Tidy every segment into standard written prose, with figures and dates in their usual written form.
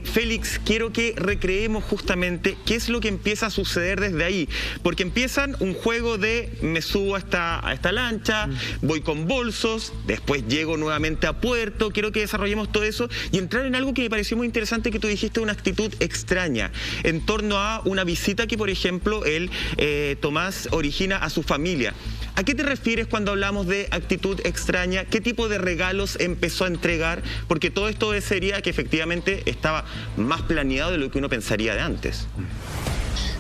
Félix, quiero que recreemos justamente qué es lo que empieza a suceder desde ahí, porque empiezan un juego de me subo a esta lancha, voy con bolsos, después llego nuevamente a puerto. Quiero que desarrollemos todo eso y entrar en algo que me pareció muy interesante, que tú dijiste, una actitud extraña en torno a una visita que, por ejemplo, Tomás origina a su familia. ¿A qué te refieres cuando hablamos de actitud extraña? ¿Qué tipo de regalos empezó a entregar? Porque todo esto sería que efectivamente estaba más planeado de lo que uno pensaría de antes.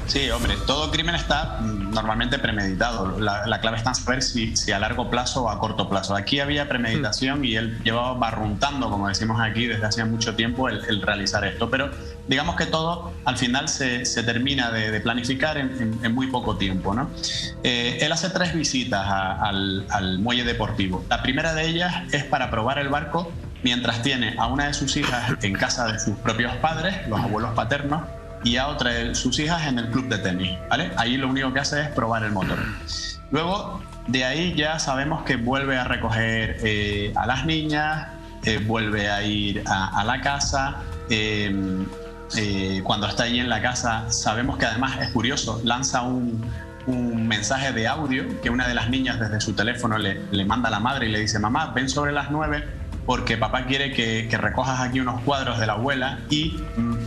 Sí, hombre, todo crimen está normalmente premeditado. La clave está en saber si a largo plazo o a corto plazo. Aquí había premeditación y él llevaba barruntando, como decimos aquí, desde hace mucho tiempo el realizar esto. Pero digamos que todo al final se termina de planificar en muy poco tiempo, ¿no? Él hace 3 visitas al muelle deportivo. La primera de ellas es para probar el barco mientras tiene a una de sus hijas en casa de sus propios padres, los abuelos paternos, y a otra de sus hijas en el club de tenis, ¿vale? Ahí lo único que hace es probar el motor. Luego, de ahí ya sabemos que vuelve a recoger a las niñas, vuelve a ir a la casa. Cuando está ahí en la casa, sabemos que además es curioso, lanza un mensaje de audio que una de las niñas desde su teléfono le manda a la madre y le dice: mamá, ven sobre las 9 porque papá quiere que recojas aquí unos cuadros de la abuela y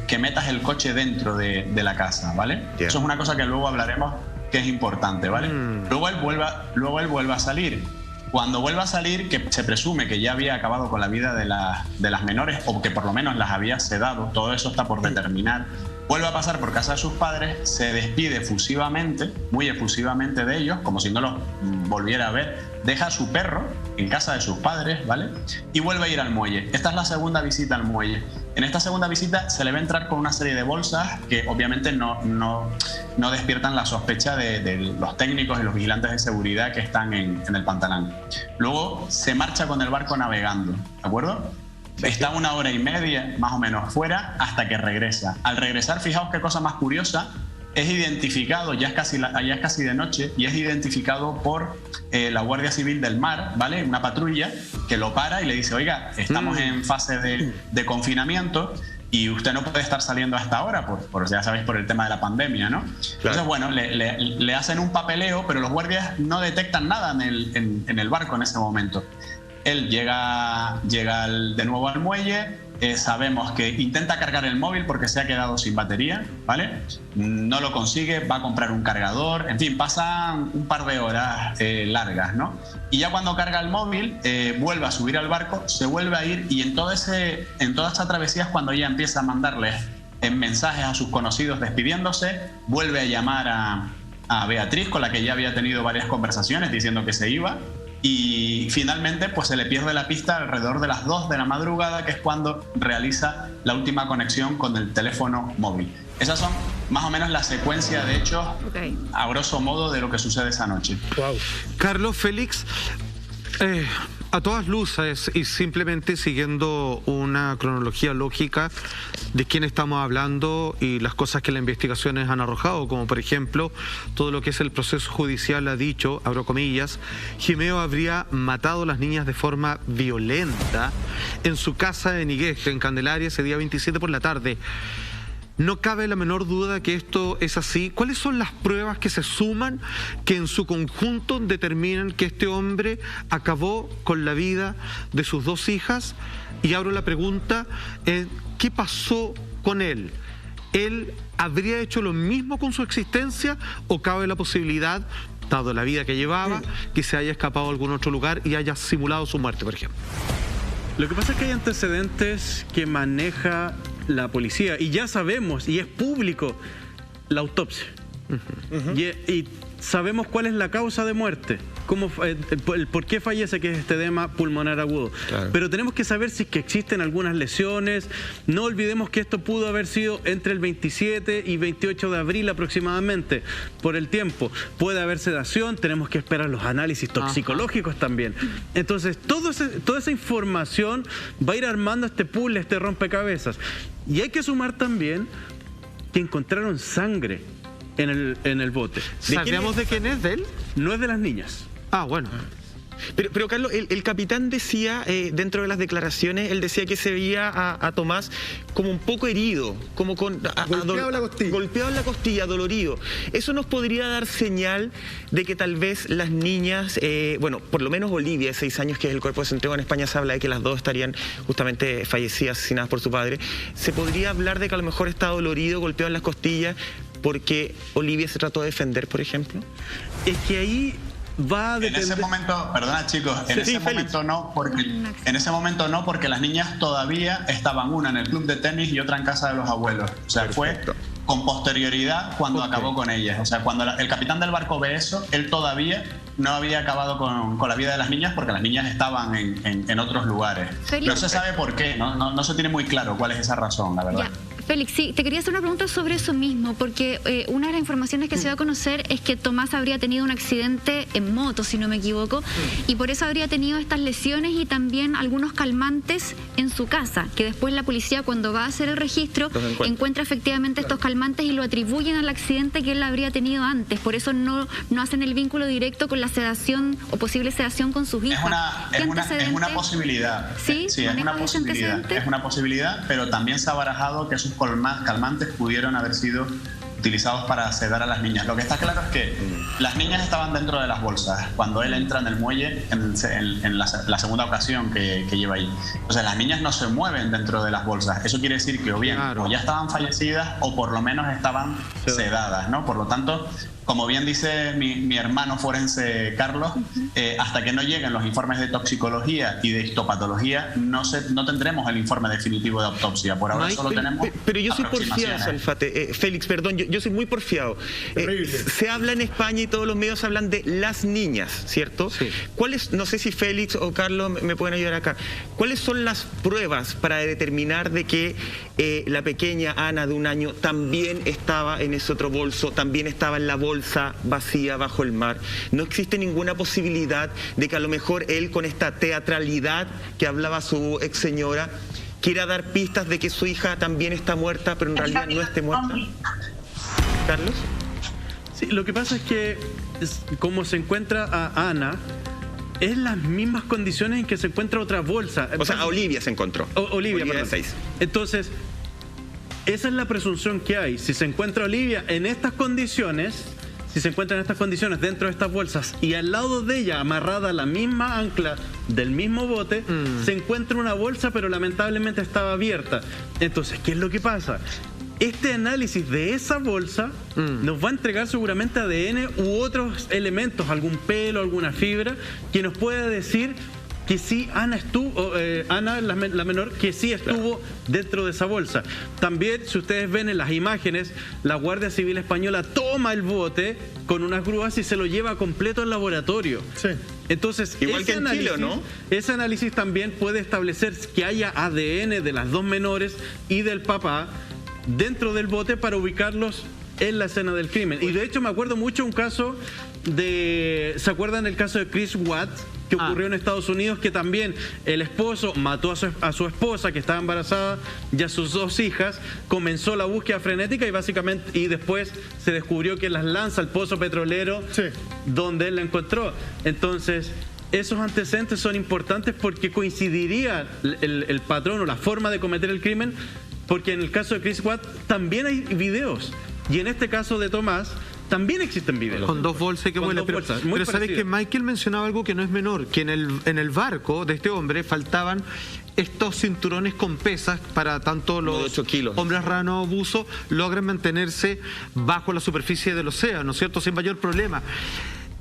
que metas el coche dentro de la casa, ¿vale? Yeah. Eso es una cosa que luego hablaremos, que es importante, ¿vale? Luego él vuelve a salir. Cuando vuelve a salir, que se presume que ya había acabado con la vida de las menores, o que por lo menos las había sedado, todo eso está por determinar. Vuelve a pasar por casa de sus padres, se despide efusivamente, muy efusivamente de ellos, como si no los volviera a ver, deja a su perro en casa de sus padres, ¿vale? Y vuelve a ir al muelle. Esta es la segunda visita al muelle. En esta segunda visita se le va a entrar con una serie de bolsas que obviamente no despiertan la sospecha de los técnicos y los vigilantes de seguridad que están en el Pantanal. Luego se marcha con el barco navegando, ¿de acuerdo? Está 1 hora y media más o menos fuera hasta que regresa. Al regresar, fijaos qué cosa más curiosa, es identificado, ya es casi de noche, y es identificado por la Guardia Civil del Mar, ¿vale? Una patrulla que lo para y le dice: oiga, estamos en fase de confinamiento y usted no puede estar saliendo a esta hora, ya sabéis, por el tema de la pandemia, ¿no? Claro. Entonces, bueno, le hacen un papeleo, pero los guardias no detectan nada en el barco en ese momento. Él llega de nuevo al muelle, sabemos que intenta cargar el móvil porque se ha quedado sin batería, ¿vale? No lo consigue, va a comprar un cargador, en fin, pasan un par de horas largas, ¿no? Y ya cuando carga el móvil, vuelve a subir al barco, se vuelve a ir, y en toda esta travesía es cuando ella empieza a mandarles mensajes a sus conocidos despidiéndose, vuelve a llamar a Beatriz, con la que ya había tenido varias conversaciones diciendo que se iba. Y finalmente pues se le pierde la pista alrededor de las 2 de la madrugada, que es cuando realiza la última conexión con el teléfono móvil. Esas son más o menos la secuencia de hechos, a grosso modo, de lo que sucede esa noche. Wow. Carlos, Félix, a todas luces y simplemente siguiendo una cronología lógica de quién estamos hablando y las cosas que las investigaciones han arrojado, como por ejemplo todo lo que es el proceso judicial ha dicho, abro comillas, Jimeo habría matado a las niñas de forma violenta en su casa en Igueje, en Candelaria, ese día 27 por la tarde. No cabe la menor duda que esto es así. ¿Cuáles son las pruebas que se suman que en su conjunto determinan que este hombre acabó con la vida de sus 2 hijas? Y abro la pregunta, ¿qué pasó con él? ¿Él habría hecho lo mismo con su existencia o cabe la posibilidad, dado la vida que llevaba, que se haya escapado a algún otro lugar y haya simulado su muerte, por ejemplo? Lo que pasa es que hay antecedentes que maneja la policía y ya sabemos, y es público, la autopsia. Y sabemos cuál es la causa de muerte, por qué fallece, que es este edema pulmonar agudo. Claro. Pero tenemos que saber si es que existen algunas lesiones. No olvidemos que esto pudo haber sido entre el 27 y 28 de abril aproximadamente, por el tiempo. Puede haber sedación, tenemos que esperar los análisis toxicológicos también. Entonces, toda esa información va a ir armando este puzzle, este rompecabezas. Y hay que sumar también que encontraron sangre en el bote. ¿Sabíamos de quién es? ¿De él? No es de las niñas. Ah, bueno. Pero Carlos, el capitán decía, dentro de las declaraciones, él decía que se veía a Tomás como un poco herido, como con... Golpeado en la costilla. Golpeado en la costilla, dolorido. ¿Eso nos podría dar señal de que tal vez las niñas, bueno, por lo menos Olivia, de 6 años, que es el cuerpo de Santiago, en España se habla de que las dos estarían justamente fallecidas, asesinadas por su padre? ¿Se podría hablar de que a lo mejor está dolorido, golpeado en las costillas, porque Olivia se trató de defender, por ejemplo? Es que ahí va a depender... En ese momento, perdona chicos, en ese momento no, porque las niñas todavía estaban, una en el club de tenis y otra en casa de los abuelos. O sea, Perfecto. fue con posterioridad cuando acabó con ellas. O sea, cuando el capitán del barco ve eso, él todavía no había acabado con la vida de las niñas, porque las niñas estaban en otros lugares. Félix. No se sabe por qué, no se tiene muy claro cuál es esa razón, la verdad. Ya. Félix, sí, te quería hacer una pregunta sobre eso mismo, porque una de las informaciones que se va a conocer es que Tomás habría tenido un accidente en moto, si no me equivoco, y por eso habría tenido estas lesiones y también algunos calmantes en su casa, que después la policía, cuando va a hacer el registro, encuentra efectivamente estos calmantes y lo atribuyen al accidente que él habría tenido antes. Por eso no hacen el vínculo directo con la sedación o posible sedación con sus hijas. Es una posibilidad. Sí, es una posibilidad. Es una posibilidad, pero también se ha barajado que sus calmantes pudieron haber sido utilizados para sedar a las niñas. Lo que está claro es que las niñas estaban dentro de las bolsas cuando él entra en el muelle en la segunda ocasión que lleva ahí. O sea, las niñas no se mueven dentro de las bolsas. Eso quiere decir que o bien o ya estaban fallecidas o por lo menos estaban sedadas, ¿no? Por lo tanto, como bien dice mi hermano forense Carlos, hasta que no lleguen los informes de toxicología y de histopatología, no tendremos el informe definitivo de autopsia. Por ahora solo tenemos Pero yo soy porfiado, aproximaciones. Salfate. Félix, perdón, yo soy muy porfiado. Se habla en España y todos los medios hablan de las niñas, ¿cierto? Sí. ¿Cuáles, no sé si Félix o Carlos me pueden ayudar acá, cuáles son las pruebas para determinar de que la pequeña Ana de 1 año también estaba en ese otro bolso, también estaba en la bolsa vacía bajo el mar? No existe ninguna posibilidad de que a lo mejor él, con esta teatralidad que hablaba su ex señora, quiera dar pistas de que su hija también está muerta, pero en realidad no esté muerta. ¿Carlos? Sí, lo que pasa es que como se encuentra a Ana, es las mismas condiciones en que se encuentra otra bolsa. O sea, a Olivia se encontró. Olivia, de perdón. 6. Entonces, esa es la presunción que hay. Si se encuentra Olivia en estas condiciones, dentro de estas bolsas y al lado de ella, amarrada a la misma ancla del mismo bote, se encuentra una bolsa, pero lamentablemente estaba abierta. Entonces, ¿qué es lo que pasa? Este análisis de esa bolsa nos va a entregar seguramente ADN u otros elementos, algún pelo, alguna fibra, que nos pueda decir que sí, Ana estuvo, Ana, la menor, que sí estuvo dentro de esa bolsa. También, si ustedes ven en las imágenes, la Guardia Civil Española toma el bote con unas grúas y se lo lleva completo al laboratorio. Sí. Entonces, igual que en Chile, ¿no? Ese análisis también puede establecer que haya ADN de las dos menores y del papá dentro del bote para ubicarlos en la escena del crimen. Y de hecho me acuerdo mucho un caso ¿se acuerdan el caso de Chris Watts? Que ocurrió en Estados Unidos, que también el esposo mató a su esposa, que estaba embarazada, y a sus 2 hijas. Comenzó la búsqueda frenética y después se descubrió que las lanza al pozo petrolero donde él la encontró. Entonces, esos antecedentes son importantes porque coincidiría el patrón o la forma de cometer el crimen, porque en el caso de Chris Watts también hay videos. Y en este caso de Tomás también existen videos. Con 2 bolsas que vuelan. Pero sabes que Michael mencionaba algo que no es menor, que en el barco de este hombre faltaban estos cinturones con pesas para tanto los 8 kilos. hombres rano buzo logren mantenerse bajo la superficie del océano, ¿no es cierto?, sin mayor problema.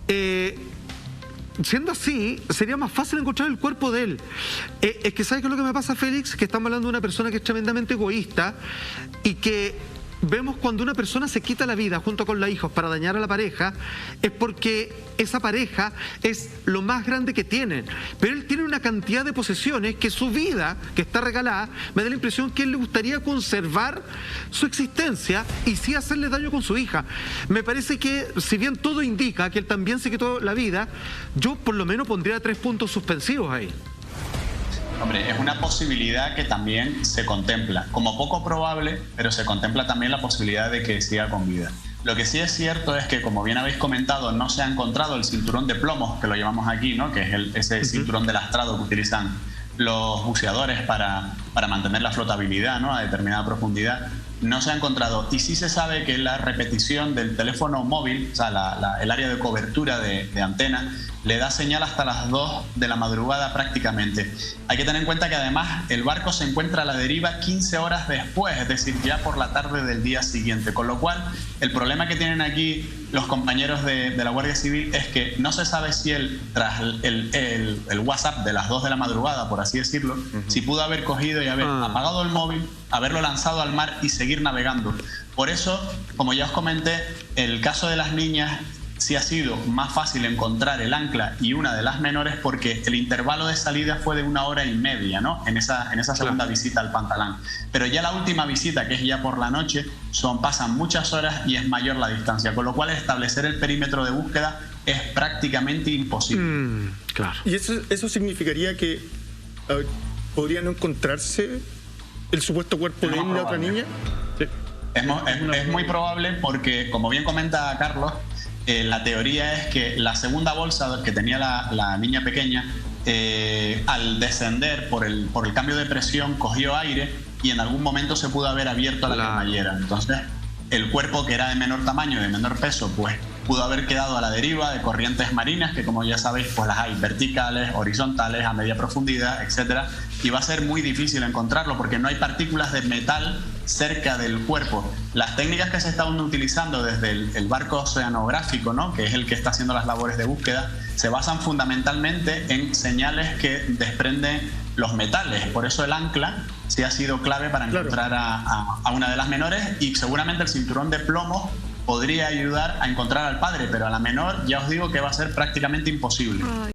Siendo así, sería más fácil encontrar el cuerpo de él. Es que ¿sabes qué es lo que me pasa, Félix? Que estamos hablando de una persona que es tremendamente egoísta y que vemos cuando una persona se quita la vida junto con los hijos para dañar a la pareja, es porque esa pareja es lo más grande que tienen. Pero él tiene una cantidad de posesiones que su vida, que está regalada, me da la impresión que él le gustaría conservar su existencia y sí hacerle daño con su hija. Me parece que, si bien todo indica que él también se quitó la vida, yo por lo menos pondría 3 puntos suspensivos ahí. Hombre, es una posibilidad que también se contempla, como poco probable, pero se contempla también la posibilidad de que siga con vida. Lo que sí es cierto es que, como bien habéis comentado, no se ha encontrado el cinturón de plomos, que lo llamamos aquí, ¿no? Que es ese cinturón de lastrado que utilizan los buceadores para mantener la flotabilidad, ¿no? A determinada profundidad. No se ha encontrado. Y sí se sabe que la repetición del teléfono móvil, o sea, el área de cobertura de antena, le da señal hasta las 2 de la madrugada prácticamente. Hay que tener en cuenta que además el barco se encuentra a la deriva 15 horas después, es decir, ya por la tarde del día siguiente. Con lo cual, el problema que tienen aquí los compañeros de la Guardia Civil es que no se sabe si tras el WhatsApp de las 2 de la madrugada, por así decirlo, si pudo haber cogido y haber apagado el móvil, haberlo lanzado al mar y seguir navegando. Por eso, como ya os comenté, el caso de las niñas sí ha sido más fácil encontrar el ancla y una de las menores porque el intervalo de salida fue de 1 hora y media, ¿no? En esa segunda visita al Pantalán. Pero ya la última visita, que es ya por la noche, pasan muchas horas y es mayor la distancia, con lo cual establecer el perímetro de búsqueda es prácticamente imposible. Claro. ¿Y eso significaría que podría no encontrarse el supuesto cuerpo de la otra niña? Sí. Es muy probable porque, como bien comenta Carlos, la teoría es que la segunda bolsa que tenía la niña pequeña, al descender por el cambio de presión, cogió aire y en algún momento se pudo haber abierto la cremallera. Entonces, el cuerpo, que era de menor tamaño, de menor peso, pues pudo haber quedado a la deriva de corrientes marinas, que como ya sabéis, pues las hay verticales, horizontales, a media profundidad, etcétera, y va a ser muy difícil encontrarlo porque no hay partículas de metal cerca del cuerpo. Las técnicas que se estaban utilizando desde el barco oceanográfico, ¿no? Que es el que está haciendo las labores de búsqueda, se basan fundamentalmente en señales que desprenden los metales. Por eso el ancla sí ha sido clave para encontrar a una de las menores, y seguramente el cinturón de plomo podría ayudar a encontrar al padre, pero a la menor ya os digo que va a ser prácticamente imposible.